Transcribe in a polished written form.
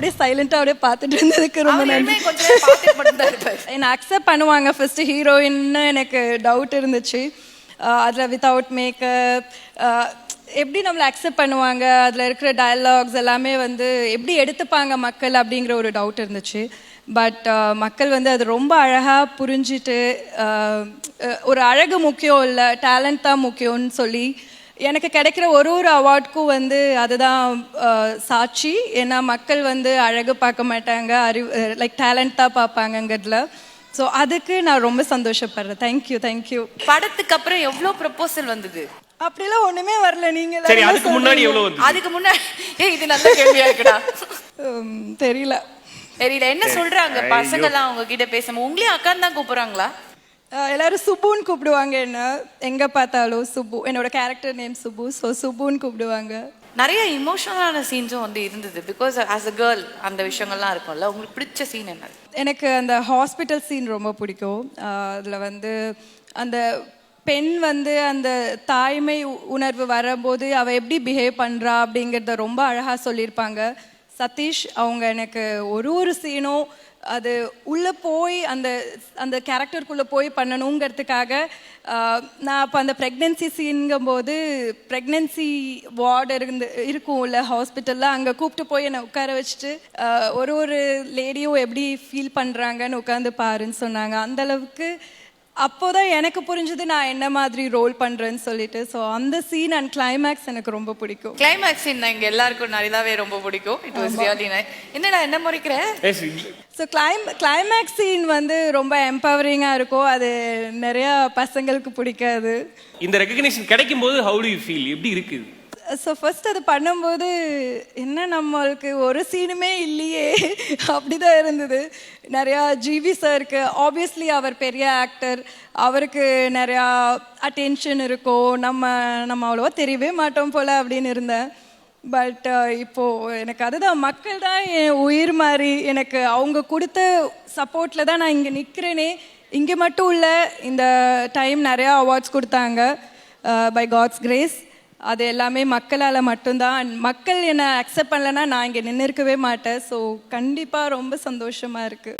அப்படியே சைலண்டாக அப்படியே பார்த்துட்டு இருந்ததுக்கு ரொம்ப நன்றி. என்னை அக்செப்ட் பண்ணுவாங்க ஃபர்ஸ்ட் ஹீரோயின்னு எனக்கு டவுட் இருந்துச்சு. அதில் வித்தவுட் மேக்கப் எப்படி நம்மளை அக்செப்ட் பண்ணுவாங்க, அதில் இருக்கிற டயலாக்ஸ் எல்லாமே வந்து எப்படி எடுத்துப்பாங்க மக்கள் அப்படிங்கிற ஒரு டவுட் இருந்துச்சு. பட் மக்கள் வந்து அது ரொம்ப அழகாக புரிஞ்சிட்டு ஒரு அழகு முக்கியம் இல்லை, டேலண்ட் தான் முக்கியம்னு சொல்லி எனக்கு கிடைக்கிற ஒரு அவார்டுக்கும் வந்து அதுதான் சாட்சி. ஏன்னா மக்கள் வந்து அழகு பார்க்க மாட்டாங்க, லைக் டேலண்ட் தான் பார்ப்பாங்கங்கிறதுல. ஸோ அதுக்கு நான் ரொம்ப சந்தோஷப்படுறேன். Thank you thank you. படத்துக்கு அப்புறம் எவ்வளோ ப்ரப்போசல் வந்தது? அப்படிலாம் ஒண்ணுமே வரல. நீங்க அதுக்கு முன்னாடி எவ்வளவு வந்தது? அதுக்கு முன்னாடி இது நல்ல கேள்வியா இருக்குடா. தெரியல. என்ன சொல்றாங்க பசங்கெல்லாம் உங்ககிட்ட பேசும்போது? உங்களையும் அக்கான்னு தான் கூப்பிடுறாங்களா? எல்லாரும் சுப்புன்னு கூப்பிடுவாங்க. என்ன எங்க பார்த்தாலும் சுப்பு, என்னோட கேரக்டர் நேம் சுப்பு. ஸோ சுப்புன்னு கூப்பிடுவாங்க. நிறைய இமோஷனலான சீன்ஸும் வந்து இருந்தது. பிகாஸ் ஆஸ் அ கேர்ள் அந்த விஷயங்கள்லாம் இருக்கும்ல. உங்களுக்கு பிடிச்ச சீன் என்ன? எனக்கு அந்த ஹாஸ்பிட்டல் சீன் ரொம்ப பிடிக்கும். அதில் வந்து அந்த பெண் வந்து அந்த தாய்மை உணர்வு வரும்போது அவள் எப்படி பிஹேவ் பண்ணுறா அப்படிங்கிறத ரொம்ப அழகாக சொல்லியிருப்பாங்க. சதீஷ் அவங்க எனக்கு ஒரு சீனும் அது உள்ளே போய் அந்த அந்த கேரக்டருக்குள்ளே போய் பண்ணணுங்கிறதுக்காக நான் அப்போ அந்த ப்ரெக்னென்சி சீனுங்கும்போது ப்ரெக்னென்சி வார்டு இருக்கும்ல ஹாஸ்பிட்டலில், அங்கே கூப்பிட்டு போய் என்னை உட்கார வச்சுட்டு ஒரு லேடியும் எப்படி ஃபீல் பண்ணுறாங்கன்னு உட்காந்து பாருன்னு சொன்னாங்க. அந்தளவுக்கு அப்போதான் எனக்கு புரிஞ்சது நான் என்ன மாதிரி ரோல் பண்றேன்னு சொல்லிட்டு. ஸோ அந்த சீன் அண்ட் கிளைமேக்ஸ் எனக்கு ரொம்ப பிடிக்கும். கிளைமேக்ஸ் சீன் எங்க எல்லாருக்கும் நிறையவே ரொம்ப பிடிக்கும். It was really nice. என்னடா என்ன முறைக்கிற? ஸோ கிளைமேக்ஸ் சீன் வந்து ரொம்ப எம்பவரிங்காக இருக்கும். அது நிறைய பசங்களுக்கு பிடிக்காது. இந்த ரெகக்னிஷன் கிடைக்கும் போது ஹவு டு யூ ஃபீல்? எப்படி இருக்குது? ஸோ ஃபர்ஸ்ட் அது பண்ணும்போது என்ன நம்மளுக்கு ஒரு சீனுமே இல்லையே அப்படிதான் இருந்தது. நிறையா ஜிவி சாருக்கு ஆப்வியஸ்லி அவர் பெரிய ஆக்டர், அவருக்கு நிறையா அட்டென்ஷன் இருக்கும், நம்ம அவ்வளோவா தெரியவே மாட்டோம் போல் அப்படின்னு இருந்தேன். பட் இப்போது எனக்கு அதுதான், மக்கள் தான் என் உயிர் மாதிரி. எனக்கு அவங்க கொடுத்த சப்போர்ட்டில் தான் நான் இங்கே நிற்கிறேனே. இங்கே மட்டும் இல்லை, இந்த டைம் நிறையா அவார்ட்ஸ் கொடுத்தாங்க பை காட்ஸ் கிரேஸ். அது எல்லாமே மக்களால் மட்டும்தான். மக்கள் என்னை அக்செப்ட் பண்ணலைன்னா நான் இங்கே நின்று இருக்கவே மாட்டேன். ஸோ கண்டிப்பாக ரொம்ப சந்தோஷமாக இருக்குது.